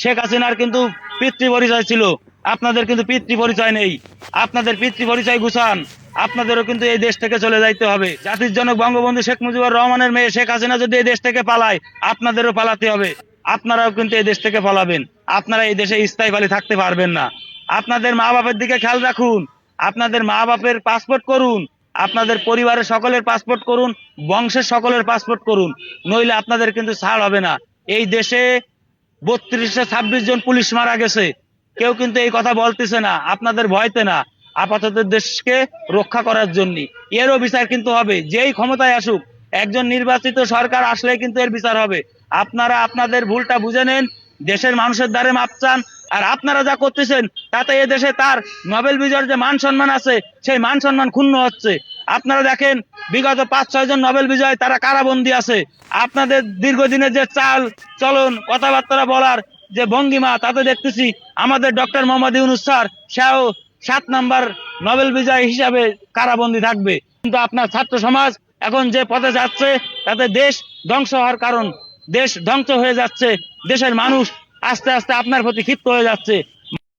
শেখ হাসিনার কিন্তু পিতৃ পরিচয় ছিল, আপনাদের কিন্তু পিতৃ পরিচয় নেই। আপনাদের পিতৃ পরিচয় গুছান, আপনাদেরও কিন্তু এই দেশ থেকে চলে যাইতে হবে। জাতির জনক বঙ্গবন্ধু শেখ মুজিবুর রহমানের মেয়ে শেখ হাসিনা যদি এই দেশ থেকে পালায়, আপনাদেরও পালাতে হবে। আপনারাও কিন্তু এই দেশ থেকে পালাবেন, আপনারা এই দেশে স্থায়ীভাবে থাকতে পারবেন না। আপনাদের মা বাপের দিকে খেয়াল রাখুন, আপনাদের মা বাপের পাসপোর্ট করুন, আপনাদের পরিবারের সকলের পাসপোর্ট করুন, বংশের সকলের পাসপোর্ট করুন, নইলে আপনাদের কিন্তু ছাড় হবে না। এই দেশে 3226 জন পুলিশ মারা গেছে, কেউ কিন্তু এই কথা বলতেছে না, আপনাদের ভয়তে না, আপাতত দেশকে রক্ষা করার জন্য। এরও বিচার কিন্তু হবে, যেই ক্ষমতায় আসুক, একজন নির্বাচিত সরকার আসলে কিন্তু এর বিচার হবে। আপনারা আপনাদের ভুলটা বুঝে নেন, দেশের মানুষের দ্বারে মাপ চান। আর আপনারা যা করতেছেন তাতে এ দেশে তার নোবেল বিজয়ের যে মান সম্মান আছে, সেই মান সম্মান ক্ষুণ্ণ হচ্ছে। আপনারা দেখেন, বিগত 5-6 জন নোবেল বিজয় তারা কারাবন্দী আছে। আপনাদের দীর্ঘদিনের যে চাল চলন কথাবার্তা বলার যে ভঙ্গিমা, তাতে দেখতেছি আমাদের ডক্টর মোহাম্মদ ইউনূস স্যার, সেও 7 নাম্বার নোবেল বিজয় হিসাবে কারাবন্দী থাকবে। কিন্তু আপনার ছাত্র সমাজ এখন যে পথে যাচ্ছে, তাতে দেশ ধ্বংস হওয়ার কারণ, দেশ ধ্বংস হয়ে যাচ্ছে। দেশের মানুষ আস্তে আস্তে আপনার প্রতি ক্ষিপ্ত হয়ে যাচ্ছে।